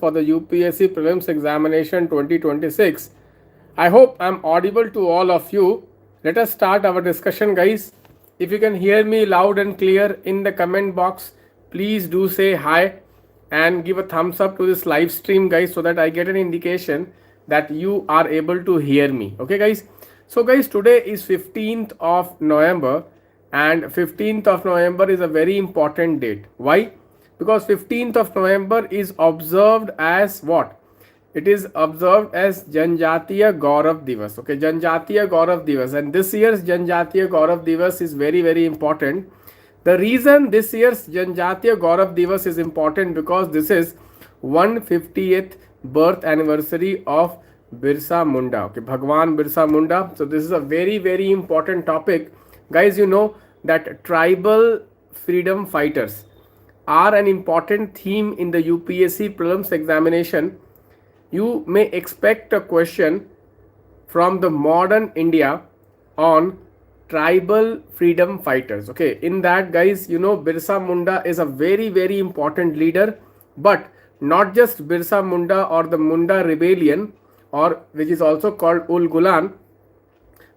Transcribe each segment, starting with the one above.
for the UPSC Prelims Examination 2026. I hope I'm audible to all of you. Let us start our discussion, guys. If you can hear me loud and clear in the comment box, please do say hi and give a thumbs up to this live stream, guys, so that I get an indication that you are able to hear me. Okay, guys. So, guys, today is 15th of November, and 15th of November is a very important date. Why? Because 15th of November is observed as what? It is observed as Janjatiya Gaurav Divas. Okay, Janjatiya Gaurav Divas, and this year's Janjatiya Gaurav Divas is very, very important. The reason this year's Janjatiya Gaurav Divas is important because this is 150th birth anniversary of Birsa Munda. Okay, Bhagwan Birsa Munda. So this is a very, very important topic. Guys, you know that tribal freedom fighters are an important theme in the UPSC prelims examination. You may expect a question from the modern India on tribal freedom fighters. Okay, in that, guys, you know Birsa Munda is a very, very important leader, but not just Birsa Munda or the Munda rebellion, or which is also called Ul Gulan,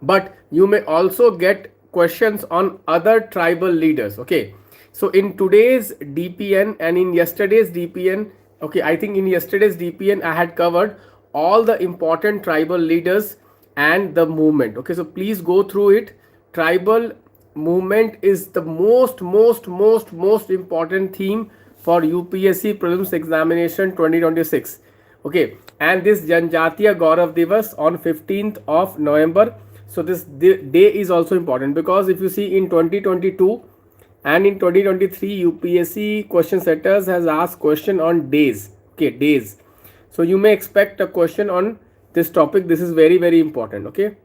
but you may also get questions on other tribal leaders. Okay, so in today's DPN and in yesterday's DPN, okay, I think in yesterday's DPN I had covered all the important tribal leaders and the movement. Okay, so please go through it. Tribal movement is the most important theme for UPSC prelims examination 2026. Okay, and this Janjatiya Gaurav Divas on 15th of November. So this day is also important because if you see in 2022 and in 2023, UPSC question setters has asked question on days. Okay, days. So you may expect a question on this topic. This is very, very important. Okay.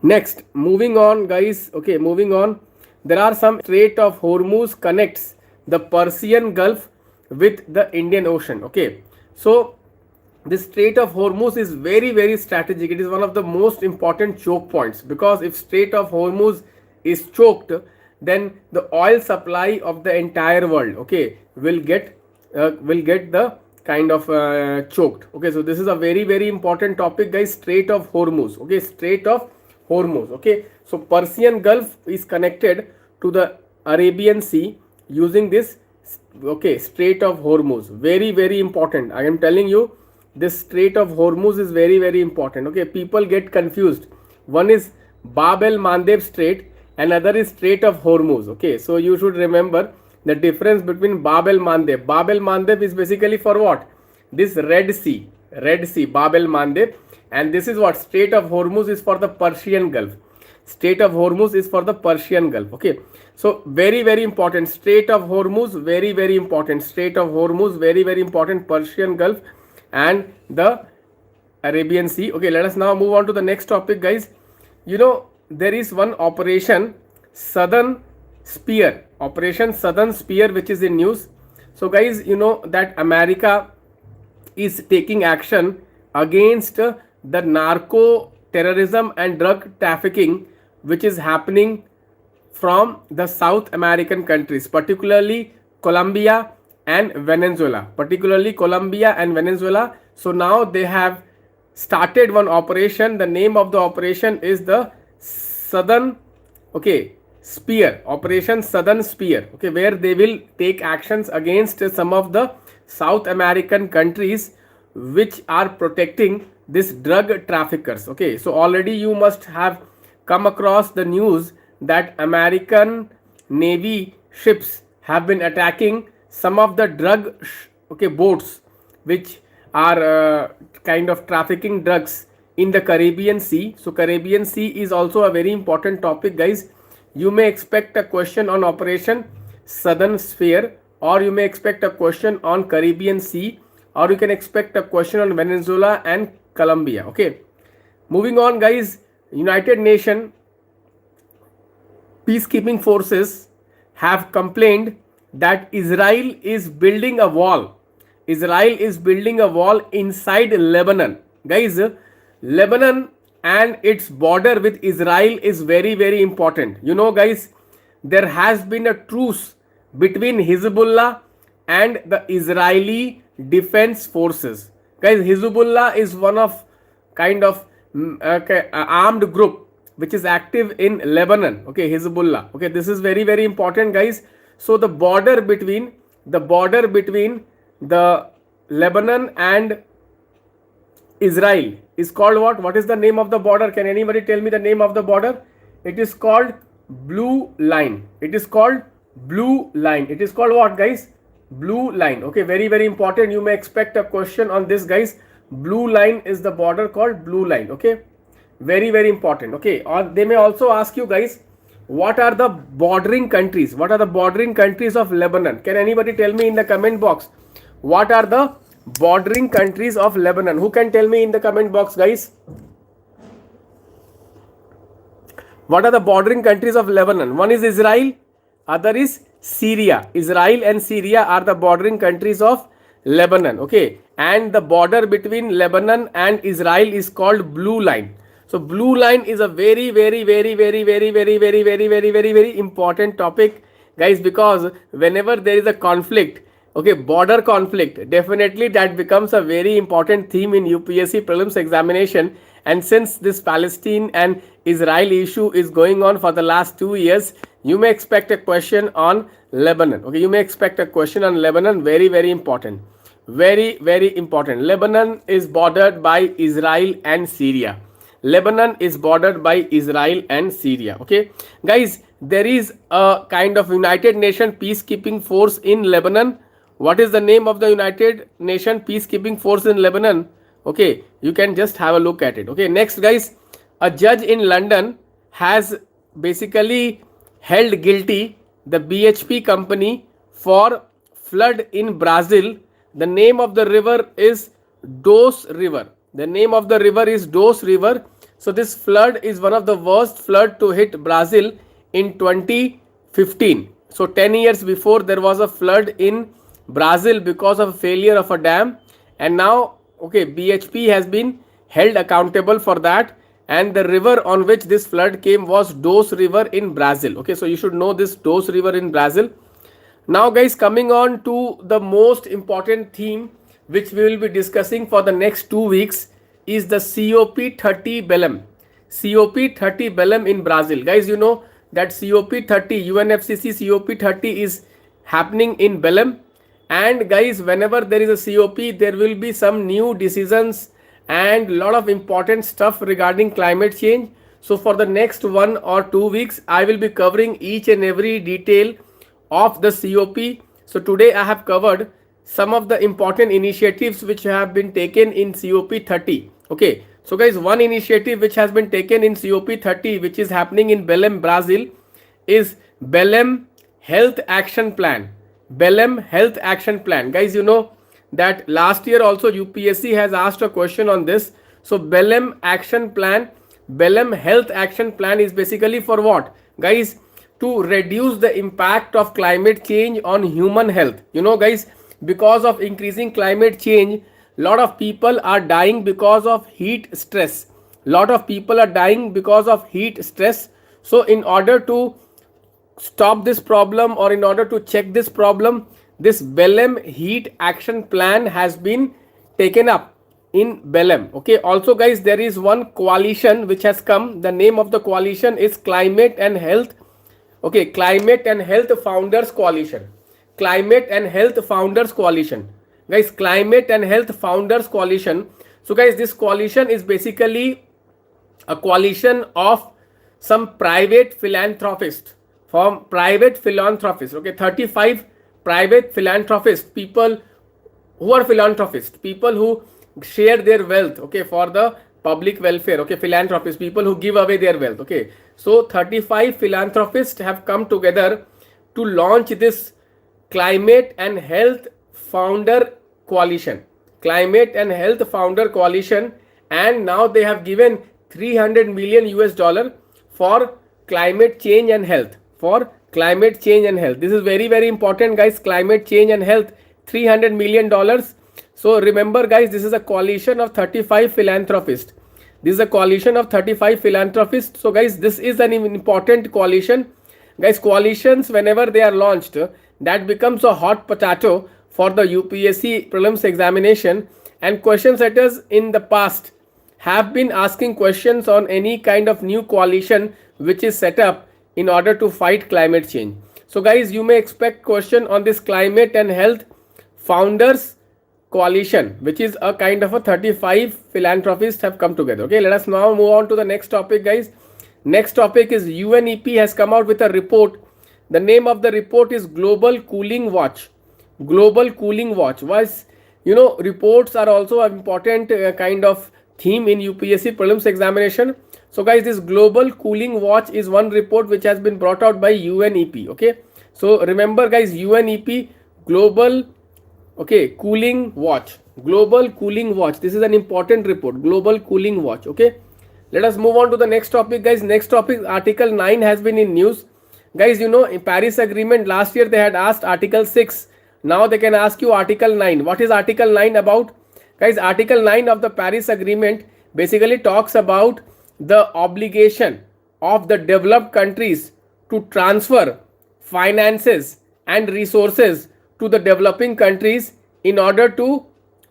Next, moving on, guys. Okay, moving on. There are some Strait of Hormuz connects the Persian Gulf with the Indian Ocean. Okay, so this Strait of Hormuz is very, very strategic. It is one of the most important choke points because if Strait of Hormuz is choked, then the oil supply of the entire world, okay, will get the kind of choked. Okay, so this is a very, very important topic, guys. Strait of Hormuz. Okay, Strait of Hormuz. Okay, so Persian Gulf is connected to the Arabian Sea using this, okay, Strait of Hormuz. Very, very important. I am telling you, this Strait of Hormuz is very, very important. Okay, people get confused. One is Bab el Mandeb Strait, another is Strait of Hormuz. Okay, so you should remember the difference between Bab el Mandeb. Bab el Mandeb is basically for what? This Red Sea, Bab el Mandeb, and this is what? Strait of Hormuz is for the Persian Gulf. Strait of Hormuz is for the Persian Gulf. Okay, so very, very important. Strait of Hormuz, very, very important. Strait of Hormuz, very, very important. Persian Gulf and the Arabian Sea. Okay, let us now move on to the next topic, guys. You know, there is one Operation Southern Spear, which is in news. So, guys, you know that America is taking action against the narco terrorism and drug trafficking which is happening from the South American countries, particularly Colombia and Venezuela. So now they have started one operation. The name of the operation is the Southern, okay, Spear, Operation Southern Spear. Okay, where they will take actions against some of the South American countries which are protecting this drug traffickers. Okay, so already you must have come across the news that American Navy ships have been attacking some of the drug boats which are kind of trafficking drugs in the Caribbean Sea. So Caribbean Sea is also a very important topic, guys. You may expect a question on Operation Southern Sphere, or you may expect a question on Caribbean Sea, or you can expect a question on Venezuela and Colombia. Okay, moving on, guys. United Nations peacekeeping forces have complained that Israel is building a wall. Inside Lebanon. Guys, Lebanon and its border with Israel is very, very important. You know, guys, there has been a truce between Hezbollah and the Israeli defense forces. Guys, Hezbollah is one of kind of armed group which is active in Lebanon. Okay, Hezbollah. Okay, this is very, very important, guys. So the border between the Lebanon and Israel is called what? What is the name of the border? Can anybody tell me the name of the border? It is called blue line. It is called blue line. It is called what, guys? Blue line. Okay, very, very important. You may expect a question on this, guys. Blue line is the border called blue line. Okay, very, very important. Okay, or they may also ask you, guys, what are the bordering countries? What are the bordering countries of Lebanon? Can anybody tell me in the comment box? What are the bordering countries of Lebanon? Who can tell me in the comment box, guys? What are the bordering countries of Lebanon? One is Israel, other is Syria. Israel and Syria are the bordering countries of Lebanon. Okay, and the border between Lebanon and Israel is called blue line. So blue line is a very, very, very, very, very, very, very, very, very, very, very important topic, guys, because whenever there is a conflict, okay, border conflict, definitely that becomes a very important theme in UPSC prelims examination. And since this Palestine and Israel issue is going on for the last 2 years, you may expect a question on Lebanon. Okay, you may expect a question on Lebanon. Very, very important. Very, very important. Lebanon is bordered by Israel and Syria. Lebanon is bordered by Israel and Syria. Okay, guys, there is a kind of United Nations peacekeeping force in Lebanon. What is the name of the United Nations peacekeeping force in Lebanon? Okay, you can just have a look at it. Okay, next, guys, a judge in London has basically held guilty the BHP company for flood in Brazil. The name of the river is Doce River. The name of the river is Doce River. So this flood is one of the worst flood to hit Brazil in 2015. So 10 years before there was a flood in Brazil because of failure of a dam, and now, okay, BHP has been held accountable for that, and the river on which this flood came was Doce River in Brazil. Okay, so you should know this Doce River in Brazil. Now, guys, coming on to the most important theme which we will be discussing for the next 2 weeks is the COP30 Belém. COP30 Belém in Brazil. Guys, you know that COP30, UNFCCC COP30 is happening in Belém. And guys, whenever there is a COP, there will be some new decisions and lot of important stuff regarding climate change. So for the next 1 or 2 weeks, I will be covering each and every detail of the COP. So today I have covered some of the important initiatives which have been taken in COP30. Okay, so guys, one initiative which has been taken in COP30, which is happening in Belém, Brazil, is Belém Health Action Plan. Belém Health Action Plan. Guys, you know that last year also UPSC has asked a question on this. So Belém Action Plan, Belém Health Action Plan is basically for what? Guys, to reduce the impact of climate change on human health. You know, guys, because of increasing climate change, lot of people are dying because of heat stress. Lot of people are dying because of heat stress. So in order to stop this problem, or in order to check this problem, this Belém Heat Action Plan has been taken up in Belém. Okay, also guys, there is one coalition which has come. The name of the coalition is Climate and Health. Okay, Climate and Health Founders Coalition. Climate and Health Founders Coalition. Guys, Climate and Health Founders Coalition. So guys, this coalition is basically a coalition of some private philanthropists. From private philanthropists, okay, 35 private philanthropists, people who are philanthropists, people who share their wealth, okay, for the public welfare, okay, philanthropists, people who give away their wealth, okay. So 35 philanthropists have come together to launch this Climate and Health Founder Coalition. Climate and Health Founder Coalition, and now they have given $300 million for climate change and health. For climate change and health. This is very, very important, guys. Climate change and health, $300 million. So remember, guys, this is a coalition of 35 philanthropists. This is a coalition of 35 philanthropists. So guys, this is an important coalition. Guys, coalitions, whenever they are launched, that becomes a hot potato for the UPSC prelims examination, and question setters in the past have been asking questions on any kind of new coalition which is set up in order to fight climate change. So guys, you may expect question on this climate and health founders coalition, which is a kind of a 35 philanthropists have come together. Okay, let us now move on to the next topic, guys. Next topic is UNEP has come out with a report. The name of the report is Global Cooling Watch. Global Cooling Watch was, reports are also an important kind of theme in UPSC prelims examination. So guys, this Global Cooling Watch is one report which has been brought out by UNEP. Okay, so remember guys, UNEP Global Cooling Watch. Global Cooling Watch. This is an important report. Global Cooling Watch. Okay, let us move on to the next topic, guys. Next topic, Article 9 has been in news. Guys, in Paris Agreement last year they had asked Article 6. Now they can ask you Article 9. What is Article 9 about? Guys, Article 9 of the Paris Agreement basically talks about the obligation of the developed countries to transfer finances and resources to the developing countries in order to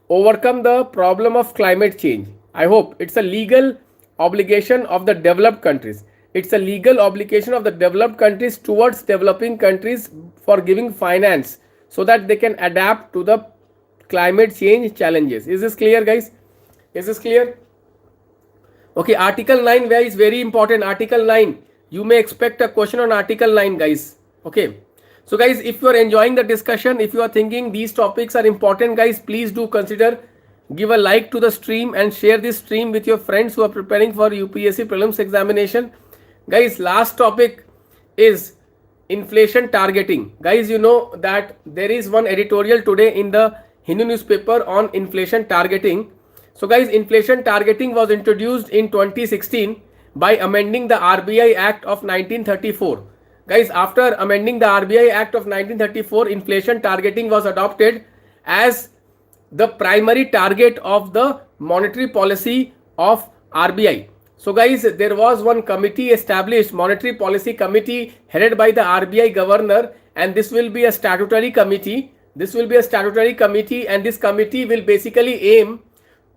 overcome the problem of climate change. I hope it's a legal obligation of the developed countries. It's a legal obligation of the developed countries towards developing countries for giving finance so that they can adapt to the climate change challenges. Is this clear, guys? Is this clear? Okay, Article 9 is very important. Article 9. You may expect a question on Article 9, guys. Okay. So guys, if you are enjoying the discussion, if you are thinking these topics are important, guys, please do consider give a like to the stream and share this stream with your friends who are preparing for UPSC prelims examination. Guys, last topic is inflation targeting. Guys, you know that there is one editorial today in the Hindu newspaper on inflation targeting. So guys, inflation targeting was introduced in 2016 by amending the RBI Act of 1934. Guys, after amending the RBI Act of 1934, inflation targeting was adopted as the primary target of the monetary policy of RBI. So guys, there was one committee established, Monetary Policy Committee, headed by the RBI governor, and this will be a statutory committee. This will be a statutory committee, and this committee will basically aim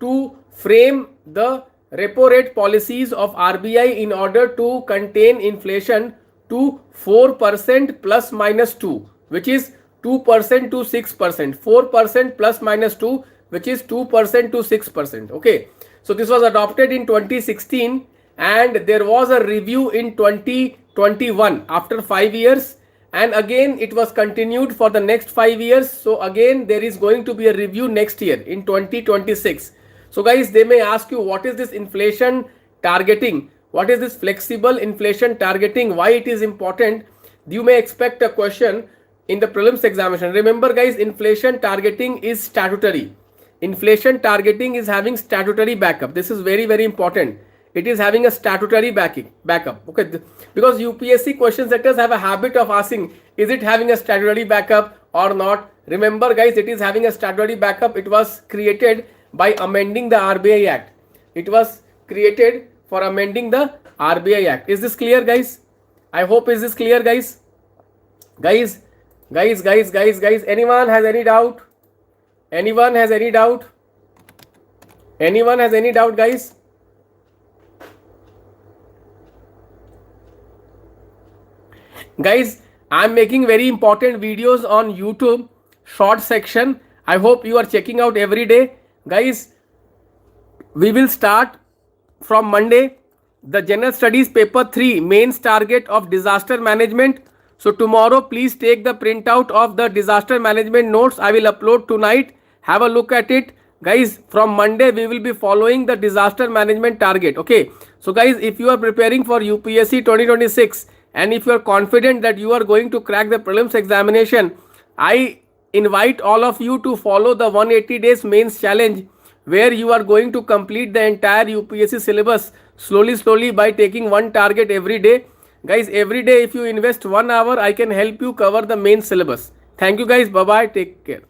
to frame the repo rate policies of RBI in order to contain inflation to 4% plus minus 2, which is 2% to 6%. 4% plus minus 2, which is 2% to 6%. Okay. So this was adopted in 2016 and there was a review in 2021 after 5 years, and again it was continued for the next 5 years. So again there is going to be a review next year in 2026. So guys, they may ask you, what is this inflation targeting? What is this flexible inflation targeting? Why it is important? You may expect a question in the prelims examination. Remember guys, inflation targeting is statutory. Inflation targeting is having statutory backup. This is very, very important. It is having a statutory backup. Okay, because UPSC question setters have a habit of asking, is it having a statutory backup or not? Remember guys, it is having a statutory backup. It was created by amending the RBI Act. It was created for amending the RBI Act. Is this clear, guys? I hope is this clear, guys? Guys, anyone has any doubt? Anyone has any doubt? Anyone has any doubt, guys? Guys, I am making very important videos on YouTube short section. I hope you are checking out every day. Guys, we will start from Monday the General Studies Paper 3 Mains Target of Disaster Management. So tomorrow please take the printout of the disaster management notes. I will upload tonight. Have a look at it. Guys, from Monday we will be following the disaster management target. Okay. So guys, if you are preparing for UPSC 2026 and if you are confident that you are going to crack the prelims examination, I invite all of you to follow the 180 days mains challenge, where you are going to complete the entire UPSC syllabus slowly by taking one target every day. Guys, every day if you invest 1 hour, I can help you cover the main syllabus. Thank you guys. Bye bye. Take care.